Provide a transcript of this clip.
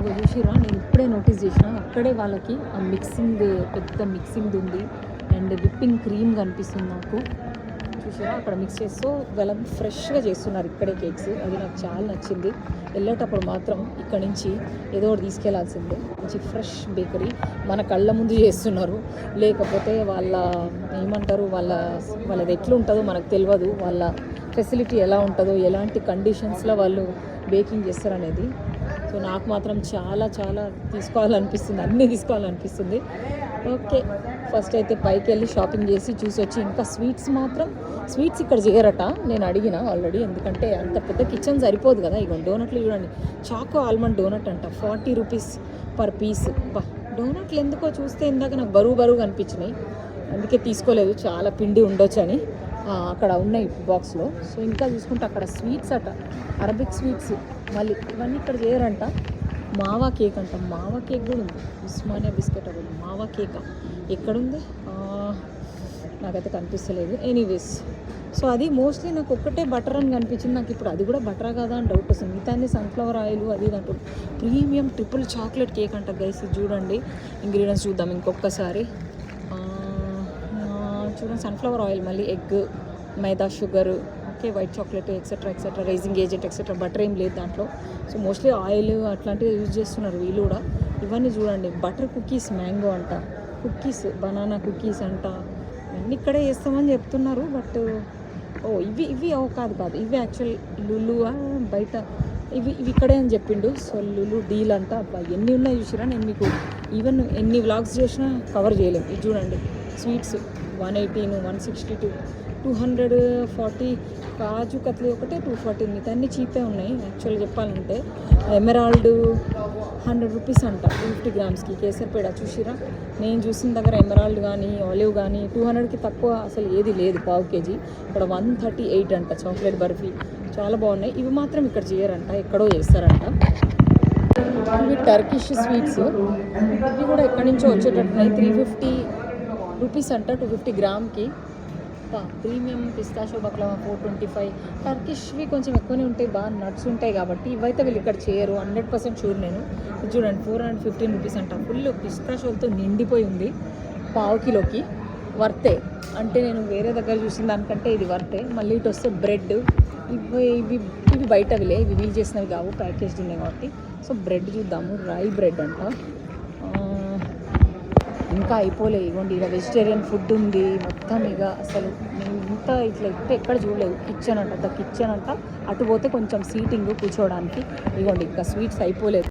ఇగో చూసిరా, నేను ఇప్పుడే నోటీస్ చేసిన అక్కడే వాళ్ళకి ఆ మిక్సింగ్, పెద్ద మిక్సింగ్ ఉంది అండ్ విప్పింగ్ క్రీమ్ కనిపిస్తుంది నాకు. చూసారా అక్కడ మిక్స్ చేస్తూ వాళ్ళ ఫ్రెష్గా చేస్తున్నారు ఇక్కడే కేక్స్. అది నాకు చాలా నచ్చింది. వెళ్ళేటప్పుడు మాత్రం ఇక్కడ నుంచి ఏదో ఒకటి తీసుకెళ్లాల్సిందే. మంచి ఫ్రెష్ బేకరీ మన కళ్ళ ముందు చేస్తున్నారు. లేకపోతే వాళ్ళ ఏమంటారు, వాళ్ళది ఎట్లుంటుందో మనకు తెలియదు. వాళ్ళ ఫెసిలిటీ ఎలా ఉంటుందో, ఎలాంటి కండిషన్స్లో వాళ్ళు బేకింగ్ చేస్తారనేది. సో నాకు మాత్రం చాలా చాలా తీసుకోవాలనిపిస్తుంది, అన్నీ తీసుకోవాలనిపిస్తుంది. ఓకే, ఫస్ట్ అయితే పైకి వెళ్ళి షాపింగ్ చేసి చూసి వచ్చి, ఇంకా స్వీట్స్ ఇక్కడ చేయరట. నేను అడిగిన ఆల్రెడీ, ఎందుకంటే అంత పెద్ద కిచెన్ సరిపోదు కదా. ఇక డోనట్లు చూడండి, చాకో ఆల్మండ్ డోనట్ అంట, 40 రూపీస్ పర్ పీస్. డోనట్లు ఎందుకో చూస్తే ఇందాక నాకు బరువు అనిపించినాయి, అందుకే తీసుకోలేదు. చాలా పిండి ఉండొచ్చు అని అక్కడ ఉన్నాయి బాక్స్లో. సో ఇంకా చూసుకుంటే అక్కడ స్వీట్స్ అట, అరబిక్ స్వీట్స్. మళ్ళీ ఇవన్నీ ఇక్కడ చేయరంట. మావా కేక్ అంట, మావా కేక్ కూడా ఉంది. ఉస్మానియా బిస్కెట్ అవ్వదు, మావా కేక్ ఎక్కడుంది నాకైతే కనిపిస్తలేదు. ఎనీవేస్, సో అది మోస్ట్లీ నాకు ఒక్కటే బటర్ అని కనిపించింది. నాకు ఇప్పుడు అది కూడా బటరా కదా అని డౌట్ వస్తుంది. మిగతా సన్ఫ్లవర్ ఆయిల్ అది ఇది అంటారు. ప్రీమియం ట్రిపుల్ చాక్లెట్ కేక్ అంట గైస్. చూడండి ఇంగ్రీడియంట్స్ చూద్దాం ఇంకొకసారి. చూడండి, సన్ఫ్లవర్ ఆయిల్, మళ్ళీ egg, maida, sugar, okay, white chocolate, etcetera raising agent etcetera. Butter ఏం లేదు దాంట్లో. సో మోస్ట్లీ ఆయిల్ అట్లాంటివి యూజ్ చేస్తున్నారు వీళ్ళు కూడా. ఇవన్నీ చూడండి, బటర్ కుకీస్, మ్యాంగో అంట, కుకీస్, బనానా కుకీస్ అంట. అన్నీ ఇక్కడే చేస్తామని చెప్తున్నారు. బట్ ఇవి కాదు ఇవి యాక్చువల్ లులు బయట, ఇవి ఇక్కడే అని చెప్పిండు. సో లులు డీల్ అంట. ఎన్ని ఉన్నాయి చూసిరా, నేను మీకు ఈవెన్ ఎన్ని వ్లాగ్స్ చేసినా కవర్ చేయలేము. ఇది చూడండి, స్వీట్స్ 180, 162, 240. కాజు కత్లీ ఒకటే 240. మిగతా అన్నీ చీపే ఉన్నాయి యాక్చువల్గా చెప్పాలంటే. ఎమరాల్డ్ 100 రూపీస్ అంట 250 గ్రామ్స్కి. కేసరిపేడ చూసిరా, నేను చూసిన దగ్గర ఎమరాల్డ్ కానీ ఆలివ్ కానీ 200కి తక్కువ అసలు ఏది లేదు, పావు కేజీ. ఇక్కడ 138 అంట చాక్లెట్ బర్ఫీ. చాలా బాగున్నాయి. ఇవి మాత్రం ఇక్కడ చేయరంట, ఎక్కడో చేస్తారంట. ఇవి టర్కిష్ స్వీట్స్. ఇవి కూడా ఎక్కడి నుంచో వచ్చేటట్టున్నాయి. 350 రూపీస్ అంట 250 గ్రామ్కి. ప్రీమియం పిస్తాషో బక్లవా 425. టర్కిష్వి కొంచెం ఎక్కువనే ఉంటాయి, బాగా నట్స్ ఉంటాయి కాబట్టి. ఇవైతే వీళ్ళు ఇక్కడ చేయరు, 100% షూర్ నేను. చూడండి, 415 రూపీస్ అంట. ఫుల్ పిస్తాషోలతో నిండిపోయి ఉంది. పావు కిలోకి వర్తే. అంటే నేను వేరే దగ్గర చూసిన దానికంటే ఇది వర్తే. మళ్ళీ ఇటు వస్తే బ్రెడ్, ఇవి బయటవిలే, ఇవి వీల్ చేసినవి కావు, ప్యాకేజ్డ్ ఉన్నాయి కాబట్టి. సో బ్రెడ్ చూద్దాము, రై బ్రెడ్ అంట. ఇంకా అయిపోలేదు. ఇవ్వండి, ఇక వెజిటేరియన్ ఫుడ్ ఉంది మొత్తం. ఇక అసలు నేను ఇంత ఇట్లా ఎక్కడ చూడలేదు. కిచెన్ అంట, కిచెన్ అంట. అటు పోతే కొంచెం సీటింగ్ కూర్చోవడానికి. ఇవ్వండి, ఇంకా స్వీట్స్ అయిపోలేదు.